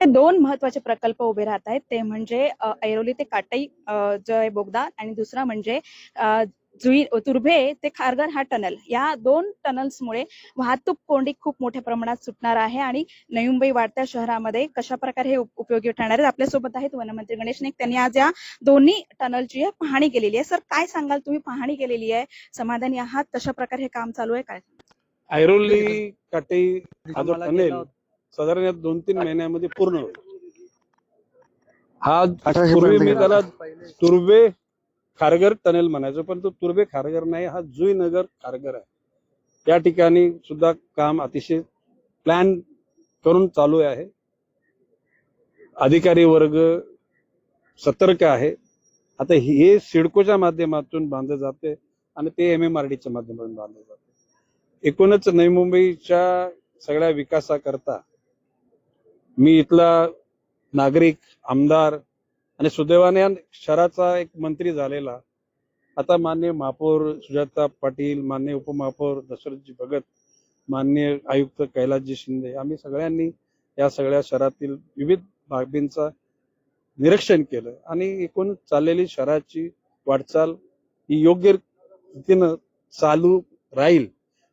इथे दोन महत्वाचे प्रकल्प उभे राहत आहेत, ते म्हणजे ऐरोली ते काटई जो आहे बोगदा, आणि दुसरा म्हणजे तुर्भे ते खारघर हा टनल. या दोन टनल्समुळे वाहतूक कोंडी खूप मोठ्या प्रमाणात सुटणार आहे आणि नवी मुंबई वाढत्या शहरामध्ये कशा प्रकारे हे उपयोगी ठरणार आहेत. आपल्यासोबत आहेत वनमंत्री गणेश नाईक. त्यांनी आज या दोन्ही टनलची पाहणी केलेली आहे. सर, काय सांगाल? तुम्ही पाहणी केलेली आहे, समाधानी आहात? कशा प्रकारे हे काम चालू आहे, काय? ऐरोली काटई हा जो टनेल साधारण 2-3 महिन्यामध्ये पूर्ण होईल. हा पूर्वी मी त्याला तुर्भे खारघर टनेल म्हणायचो, पण तो तुर्भे खारघर नाही, हा जुईनगर खारघर आहे. या ठिकाणी सुद्धा काम अतिशय प्लॅन करून चालू आहे. अधिकारी वर्ग सतर्क आहे. आता हे सिडकोच्या माध्यमातून बांधलं जाते आणि ते MMRDच्या माध्यमातून बांधलं जाते. एकूणच नवी मुंबईच्या सगळ्या विकासाकरता मी इथला नागरिक, आमदार आणि सुदैवाने शहराचा एक मंत्री झालेला, आता माननीय महापौर सुजाता पाटील, माननीय उपमहापौर दशरथजी भगत, माननीय आयुक्त कैलासजी शिंदे, आम्ही सगळ्यांनी या सगळ्या शहरातील विविध बाबींचा निरीक्षण केलं आणि एकूण चाललेली शहराची वाटचाल ही योग्य रीतीनं चालू राहील.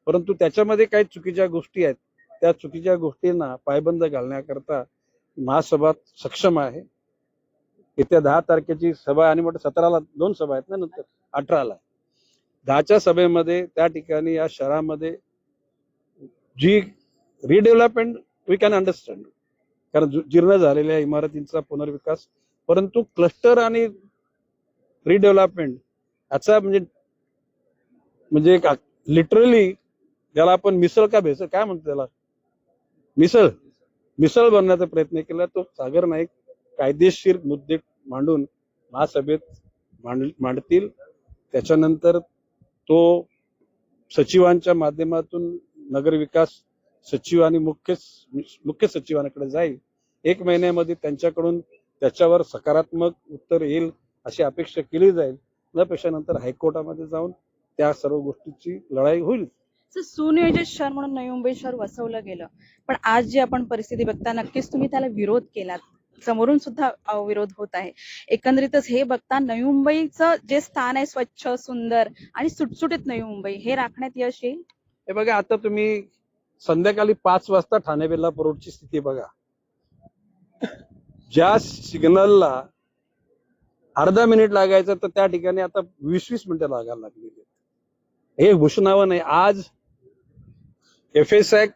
परंतु त्याच्यामध्ये काही चुकीच्या गोष्टी आहेत, त्या चुकीच्या गोष्टींना पायबंद घालण्याकरता महासभा सक्षम आहे. येत्या 10 तारखेची सभा आणि 17ला 2 सभा आहेत ना, नंतर 18ला 10च्या सभेमध्ये त्या ठिकाणी या शहरामध्ये जी रिडेव्हलपमेंट वी कॅन अंडरस्टँड, कारण जीर्ण झालेल्या इमारतींचा पुनर्विकास, परंतु क्लस्टर आणि रिडेव्हलपमेंट याचा म्हणजे लिटरली ज्याला आपण मिसळ का भेसळ काय म्हणतो, त्याला मिसळ बनण्याचा प्रयत्न केला. तो सागर नाईक कायदेशीर मुद्दे मांडून महासभेत मांडतील. त्याच्यानंतर तो सचिवांच्या माध्यमातून नगरविकास सचिव आणि मुख्य सचिवांकडे जाईल. 1 महिन्यामध्ये त्यांच्याकडून त्याच्यावर सकारात्मक उत्तर येईल अशी अपेक्षा केली जाईल. त्यापेक्षा नंतर हायकोर्टामध्ये जाऊन त्या सर्व गोष्टीची लढाई होईल. सुनियोजित शहर म्हणून नवी मुंबई शहर वसवलं गेलं, पण आज जी आपण परिस्थिती बघता, नक्कीच तुम्ही त्याला विरोध केलात, समोरून सुद्धा विरोध होत आहे. एकंदरीतच हे बघता नवी मुंबईचं जे स्थान आहे, स्वच्छ, सुंदर आणि सुटसुटीत नवी मुंबई, हे राखण्यात यश येईल? हे बघा, आता तुम्ही संध्याकाळी 5 वाजता ठाणे बेल्लापूर रोडची स्थिती बघा. ज्या सिग्नलला अर्धा मिनिट लागायचं तर त्या ठिकाणी आता 20-20 मिनिटं लागायला लागली. हे घोषणावं नाही. आज FSI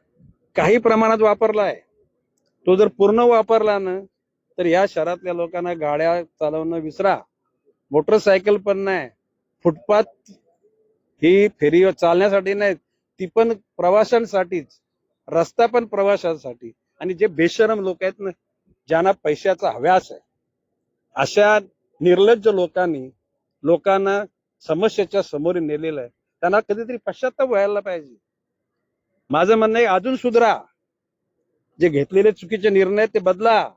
काही प्रमाणात वापरला आहे, तो जर पूर्ण वापरला ना तर या शहरातल्या लोकांना गाड्या चालवणं विसरा. मोटरसायकल पण नाही, फुटपाथ ही फेरी चालण्यासाठी नाही, ती पण प्रवाशांसाठीच, रस्ता पण प्रवाशांसाठी. आणि जे बेशरम लोक आहेत ना, ज्यांना पैशाचा हव्यास आहे, अशा निर्लज्ज लोकांना समस्येच्या समोर नेलेलं आहे. त्यांना कधीतरी पश्चाताप व्हायला पाहिजे. माझं म्हणणं आहे, अजून सुधरा. जे घेतलेले चुकीचे निर्णय ते बदला.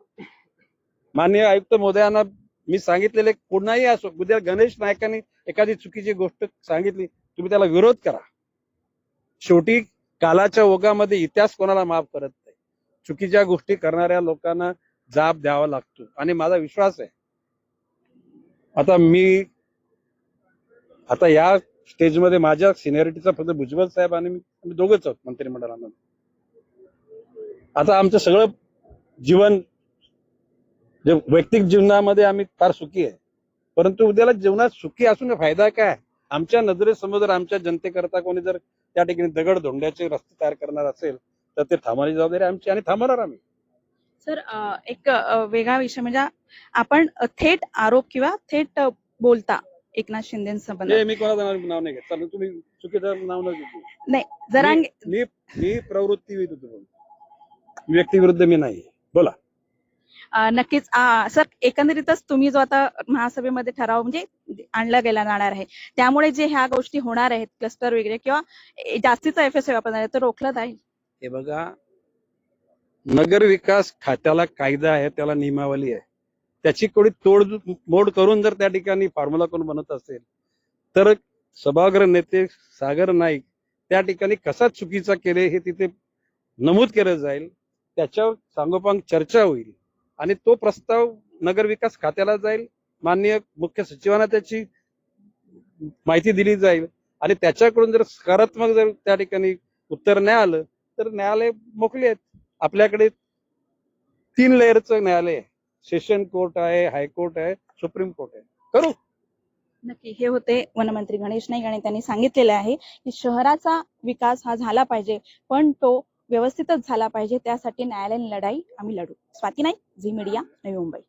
माननीय आयुक्त महोदयांना मी सांगितलेले, कोणाही असो, उद्या गणेश नायकांनी एखादी चुकीची गोष्ट सांगितली, तुम्ही त्याला विरोध करा. शेवटी कालाच्या ओघामध्ये इतिहास कोणाला माफ करत नाही. चुकीच्या गोष्टी करणाऱ्या लोकांना जाब द्यावा लागतो आणि माझा विश्वास आहे, आता या स्टेजमध्ये माझ्या सिनियरिटीचा फक्त भुजबळ साहेब आणि मी दोघंच आहोत मंत्रिमंडळामध्ये. आता आमचं सगळं जीवन जे वैयक्तिक जीवनामध्ये आम्ही फार सुखी आहे, परंतु उद्याला जीवनात सुखी असून फायदा काय? आमच्या नजरेसमोर जर आमच्या जनतेकरता कोणी जर त्या ठिकाणी दगड धोंड्याचे रस्ते तयार करणार असेल तर ते थांबवण्याची जबाबदारी आमची आणि थांबवणार आम्ही. सर, एक वेगळा विषय म्हणजे आपण थेट आरोप किंवा थेट बोलता एकनाथ शिंदेसंबंध. मी कोणाचं नाव नाही घेत, तुम्ही चुकीचं नाव न घेऊ. नाही, जरांगे मी प्रवृत्तीविरुद्ध बोलतो, व्यक्तीविरुद्ध मी नाही. बोला. नक्कीच. सर, एकंदरीतच तुम्ही जो आता महासभेमध्ये ठराव म्हणजे आणला गेला जाणार आहे, त्यामुळे जे ह्या गोष्टी होणार आहेत, क्लस्टर वगैरे किंवा जास्तीचा FSI वापरणार आहे, तर रोखलं जाईल? हे बघा, नगर विकास खात्याला कायदा आहे, त्याला नियमावली आहे. त्याची कोणी मोड करून जर त्या ठिकाणी फॉर्म्युला कोण बनत असेल तर सभागृह नेते सागर नाईक त्या ठिकाणी कसा चुकीचा केले हे तिथे नमूद केलं जाईल, त्याच्यावर सांगोपांग चर्चा होईल आणि तो प्रस्ताव नगर विकास खात्याला जाईल, माननीय मुख्य सचिवांना त्याची माहिती दिली जाईल आणि त्याच्याकडून जर सकारात्मक जर त्या ठिकाणी उत्तर नाही आलं तर न्यायालय मोकळे आहेत. आपल्याकडे 3 लेअरचं न्यायालय आहे. सेशन कोर्ट आहे, हायकोर्ट आहे, सुप्रीम कोर्ट आहे. करू. नक्की. हे होते वनमंत्री गणेश नाईक आणि त्यांनी सांगितलेले आहे की शहराचा विकास हा झाला पाहिजे, पण तो व्यवस्थितच झाला पाहिजे. त्यासाठी न्यायालयीन लढाई आम्ही लढू. Swati Naik, Zee media, Navi Mumbai.